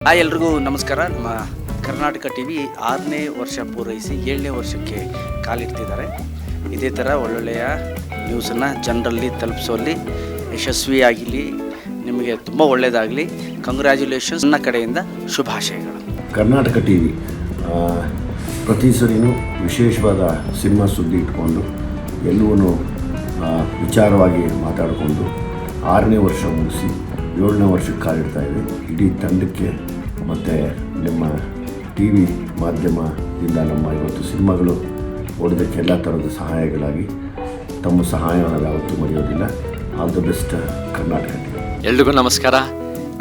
ಎಲ್ರಿಗೂ ನಮಸ್ಕಾರ. ನಮ್ಮ ಕರ್ನಾಟಕ ಟಿವಿ 6ನೇ ವರ್ಷ ಪೂರೈಸಿ 7ನೇ ವರ್ಷಕ್ಕೆ ಕಾಲಿಡ್ತಿದ್ದಾರೆ. ಇದೇ ಥರ ಒಳ್ಳೊಳ್ಳೆಯ ನ್ಯೂಸನ್ನು ಜನರಲ್ಲಿ ತಲುಪಿಸುವಲ್ಲಿ ಯಶಸ್ವಿಯಾಗಲಿ, ನಿಮಗೆ ತುಂಬ ಒಳ್ಳೆಯದಾಗಲಿ. ಕಂಗ್ರ್ಯಾಚುಲೇಷನ್ಸ್ ನನ್ನ ಕಡೆಯಿಂದ ಶುಭಾಶಯಗಳು. ಕರ್ನಾಟಕ ಟಿವಿ ಪ್ರತಿ ಸರಿನೂ ವಿಶೇಷವಾದ ಸಿನಿಮಾ ಸುದ್ದಿ ಇಟ್ಕೊಂಡು ಎಲ್ಲವೂ ವಿಚಾರವಾಗಿ ಮಾತಾಡಿಕೊಂಡು 6ನೇ ವರ್ಷ ಮುಗಿಸಿ 7ನೇ ವರ್ಷಕ್ಕೆ ಕಾಲಿಡ್ತಾ ಇದೆ. ಇಡೀ ತಂಡಕ್ಕೆ ಮತ್ತು ನಿಮ್ಮ ಟಿ ವಿ ಮಾಧ್ಯಮದಿಂದ ನಮ್ಮ ಇವತ್ತು ಸಿನಿಮಾಗಳು ಓಡೋದಕ್ಕೆ ಎಲ್ಲ ಥರದ ಸಹಾಯಗಳಾಗಿ ತಮ್ಮ ಸಹಾಯವನ್ನು ಯಾವತ್ತೂ ಮರೆಯೋದಿಲ್ಲ. All the best Karnataka TV. ಎಲ್ರಿಗೂ ನಮಸ್ಕಾರ.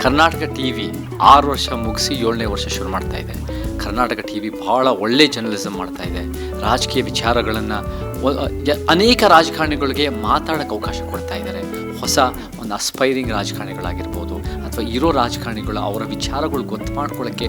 ಕರ್ನಾಟಕ ಟಿ ವಿ 6 ವರ್ಷ ಮುಗಿಸಿ 7ನೇ ವರ್ಷ ಶುರು ಮಾಡ್ತಾ ಇದೆ. ಕರ್ನಾಟಕ ಟಿ ವಿ ಭಾಳ ಒಳ್ಳೆ ಜರ್ನಲಿಸಮ್ ಮಾಡ್ತಾ ಇದೆ. ರಾಜಕೀಯ ವಿಚಾರಗಳನ್ನು ಅನೇಕ ರಾಜಕಾರಣಿಗಳಿಗೆ ಮಾತಾಡೋಕ್ಕೆ ಅವಕಾಶ ಕೊಡ್ತಾ ಇದ್ದಾರೆ. ಹೊಸ ಒಂದು ಅಸ್ಪೈರಿಂಗ್ ರಾಜಕಾರಣಿಗಳಾಗಿರ್ಬೋದು ಅಥವಾ ಇರೋ ರಾಜಕಾರಣಿಗಳು ಅವರ ವಿಚಾರಗಳು ಗೊತ್ತು ಮಾಡ್ಕೊಳ್ಳೋಕ್ಕೆ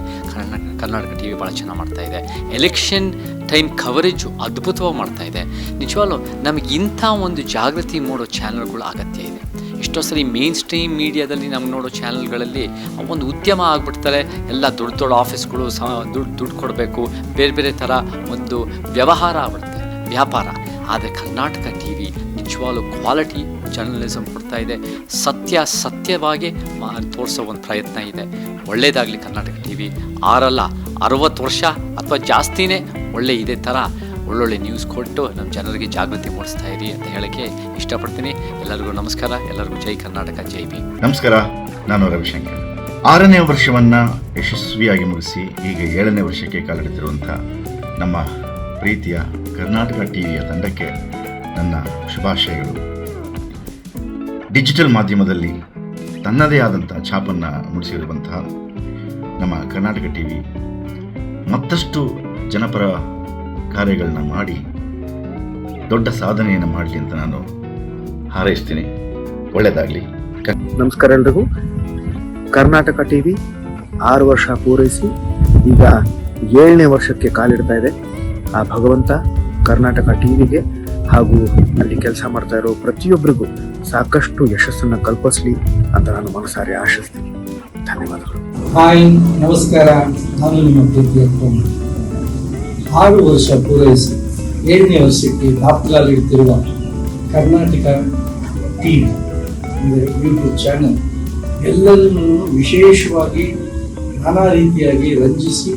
ಕರ್ನಾಟಕ ಟಿ ವಿ ಭಾಳ ಚೆನ್ನಾಗಿ ಮಾಡ್ತಾ ಇದೆ. ಎಲೆಕ್ಷನ್ ಟೈಮ್ ಕವರೇಜು ಅದ್ಭುತವಾಗಿ ಮಾಡ್ತಾ ಇದೆ. ನಿಜವಾಗ್ಲೂ ನಮಗೆ ಇಂಥ ಒಂದು ಜಾಗೃತಿ ಮೂಡೋ ಚಾನಲ್ಗಳು ಅಗತ್ಯ ಇದೆ. ಎಷ್ಟೋ ಸರಿ ಮೇನ್ ಸ್ಟ್ರೀಮ್ ಮೀಡಿಯಾದಲ್ಲಿ ನಮ್ಗೆ ನೋಡೋ ಚಾನಲ್ಗಳಲ್ಲಿ ಒಂದು ಉದ್ಯಮ ಆಗಿಬಿಡ್ತಾರೆ. ಎಲ್ಲ ದೊಡ್ಡ ಆಫೀಸ್ಗಳು ದುಡ್ಡು ಕೊಡಬೇಕು, ಬೇರೆ ಬೇರೆ ಥರ ಒಂದು ವ್ಯವಹಾರ ಆಗ್ಬಿಡುತ್ತೆ, ವ್ಯಾಪಾರ. ಆದರೆ ಕರ್ನಾಟಕ ಟಿ ವಿ ನಿಜವಾಗ್ಲೂ ಕ್ವಾಲಿಟಿ ಜರ್ನಲಿಸಮ್ ಕೊಡ್ತಾ ಇದೆ. ಸತ್ಯವಾಗಿ ತೋರಿಸೋ ಒಂದು ಪ್ರಯತ್ನ ಇದೆ. ಒಳ್ಳೆಯದಾಗಲಿ ಕರ್ನಾಟಕ ಟಿ ವಿ. 6 ಅಲ್ಲ 60 ವರ್ಷ ಅಥವಾ ಜಾಸ್ತಿನೇ ಒಳ್ಳೆ ಇದೇ ಥರ ಒಳ್ಳೊಳ್ಳೆ ನ್ಯೂಸ್ ಕೊಟ್ಟು ನಮ್ಮ ಜನರಿಗೆ ಜಾಗೃತಿ ಮೂಡಿಸ್ತಾ ಇರಿ ಅಂತ ಹೇಳೋಕ್ಕೆ ಇಷ್ಟಪಡ್ತೀನಿ. ಎಲ್ಲರಿಗೂ ನಮಸ್ಕಾರ. ಎಲ್ಲರಿಗೂ ಜೈ ಕರ್ನಾಟಕ, ಜೈ ಭೀಮ್. ನಮಸ್ಕಾರ, ನಾನು ರವಿಶಂಕರ್. 6ನೇ ವರ್ಷವನ್ನು ಯಶಸ್ವಿಯಾಗಿ ಮುಗಿಸಿ ಈಗ 7ನೇ ವರ್ಷಕ್ಕೆ ಕಾಲಿಡುತ್ತಿರುವಂಥ ನಮ್ಮ ಪ್ರೀತಿಯ ಕರ್ನಾಟಕ ಟಿ ವಿಯ ತಂಡಕ್ಕೆ ನನ್ನ ಶುಭಾಶಯಗಳು. ಡಿಜಿಟಲ್ ಮಾಧ್ಯಮದಲ್ಲಿ ತನ್ನದೇ ಆದಂಥ ಛಾಪನ್ನು ಮೂಡಿಸಿರುವಂತಹ ನಮ್ಮ ಕರ್ನಾಟಕ ಟಿ ವಿ ಮತ್ತಷ್ಟು ಜನಪರ ಕಾರ್ಯಗಳನ್ನ ಮಾಡಿ ದೊಡ್ಡ ಸಾಧನೆಯನ್ನು ಮಾಡಲಿ ಅಂತ ನಾನು ಹಾರೈಸ್ತೀನಿ. ಒಳ್ಳೆಯದಾಗಲಿ. ನಮಸ್ಕಾರ ಎಲ್ರಿಗೂ. ಕರ್ನಾಟಕ ಟಿವಿ 6 ವರ್ಷ ಪೂರೈಸಿ ಈಗ 7ನೇ ವರ್ಷಕ್ಕೆ ಕಾಲಿಡ್ತಾ ಇದೆ. ಆ ಭಗವಂತ ಕರ್ನಾಟಕ ಟಿವಿಗೆ ಹಾಗೂ ಅಲ್ಲಿ ಕೆಲಸ ಮಾಡ್ತಾ ಇರೋ ಪ್ರತಿಯೊಬ್ಬರಿಗೂ ಸಾಕಷ್ಟು ಯಶಸ್ಸನ್ನು ಕಲ್ಪಿಸಲಿ ಅಂತ ನಾನು ಮನಸಾರೆ ಆಶಿಸ್ತೀನಿ. ಧನ್ಯವಾದಗಳು. ಹಾಯ್, ನಮಸ್ಕಾರ. ನಾನು ನಿಮ್ಮ ಪ್ರೀತಿಯ 6 ವರ್ಷ ಪೂರೈಸಿ 7ನೇ ವರ್ಷಕ್ಕೆ ದಾಖಲಾಗಿರುತ್ತಿರುವ ಕರ್ನಾಟಕ ಟಿವಿ ಅಂದರೆ ಯೂಟ್ಯೂಬ್ ಚಾನಲ್ ಎಲ್ಲರನ್ನೂ ವಿಶೇಷವಾಗಿ ನಾನಾ ರೀತಿಯಾಗಿ ರಂಜಿಸಿ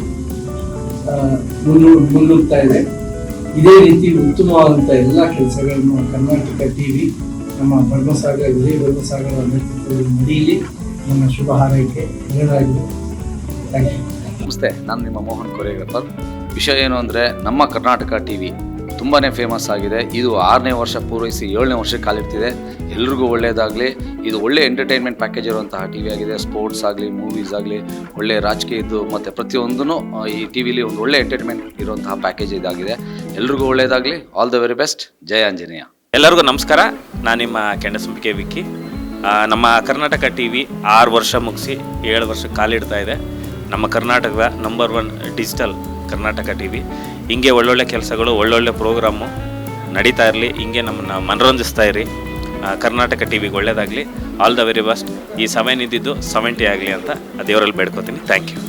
ಮುನ್ನುಗ್ತಾ ಇದೆ. ಇದೇ ರೀತಿ ಉತ್ತಮವಾದಂಥ ಎಲ್ಲ ಕೆಲಸಗಳನ್ನು ಕರ್ನಾಟಕ ಟಿವಿ ನಮ್ಮ ವಿಜಯ ಭರ್ಮಸಾಗರ ನೇತೃತ್ವದಲ್ಲಿ ನಡೆಯಲಿ. ನನ್ನ ಶುಭ ಹಾರೈಕೆ ಒಳ್ಳೆಯದಾಗಿದೆ. Thank you. ನಮಸ್ತೆ, ನಾನು ನಿಮ್ಮ ಮೋಹನ್ ಕೊರೆಗಪ್ಪರ್. ವಿಷಯ ಏನು ಅಂದರೆ, ನಮ್ಮ ಕರ್ನಾಟಕ ಟಿ ವಿ ತುಂಬಾ ಫೇಮಸ್ ಆಗಿದೆ. ಇದು 6ನೇ ವರ್ಷ ಪೂರೈಸಿ 7ನೇ ವರ್ಷಕ್ಕೆ ಕಾಲಿಡ್ತಿದೆ. ಎಲ್ರಿಗೂ ಒಳ್ಳೆಯದಾಗಲಿ. ಇದು ಒಳ್ಳೆ ಎಂಟರ್ಟೈನ್ಮೆಂಟ್ ಪ್ಯಾಕೇಜ್ ಇರುವಂತಹ ಟಿ ವಿ ಆಗಿದೆ. ಸ್ಪೋರ್ಟ್ಸ್ ಆಗಲಿ, ಮೂವೀಸ್ ಆಗಲಿ, ಒಳ್ಳೆ ರಾಜಕೀಯದ್ದು ಮತ್ತು ಪ್ರತಿಯೊಂದೂ ಈ ಟಿ ವಿಲಿ ಒಂದು ಒಳ್ಳೆ ಎಂಟರ್ಟೈನ್ಮೆಂಟ್ ಇರುವಂತಹ ಪ್ಯಾಕೇಜ್ ಇದಾಗಿದೆ. ಎಲ್ರಿಗೂ ಒಳ್ಳೆಯದಾಗಲಿ. All the very best. ಜಯ ಆಂಜನೇಯ. ಎಲ್ಲರಿಗೂ ನಮಸ್ಕಾರ. ನಾನು ನಿಮ್ಮ ಕೆಂಡಸಂಬಿಕೆ ವಿಕ್ಕಿ. ನಮ್ಮ ಕರ್ನಾಟಕ ಟಿ ವಿ 6 ವರ್ಷ ಮುಗಿಸಿ 7 ವರ್ಷಕ್ಕೆ ಕಾಲಿಡ್ತಾ ಇದೆ. ನಮ್ಮ ಕರ್ನಾಟಕದ number 1 digital Karnataka T V. ಹಿಂಗೆ ಒಳ್ಳೊಳ್ಳೆ ಕೆಲಸಗಳು, ಒಳ್ಳೊಳ್ಳೆ ಪ್ರೋಗ್ರಾಮು ನಡೀತಾ ಇರಲಿ. ಹಿಂಗೆ ನಮ್ಮನ್ನು ಮನರಂಜಿಸ್ತಾ ಇರಿ. ಕರ್ನಾಟಕ ಟಿ ವಿಗೆ ಒಳ್ಳೆಯದಾಗಲಿ. All the very best. ಈ 7 ಇದ್ದಿದ್ದು 70 ಆಗಲಿ ಅಂತ ದೇವರಲ್ಲಿ ಬೇಡ್ಕೋತೀನಿ. Thank you.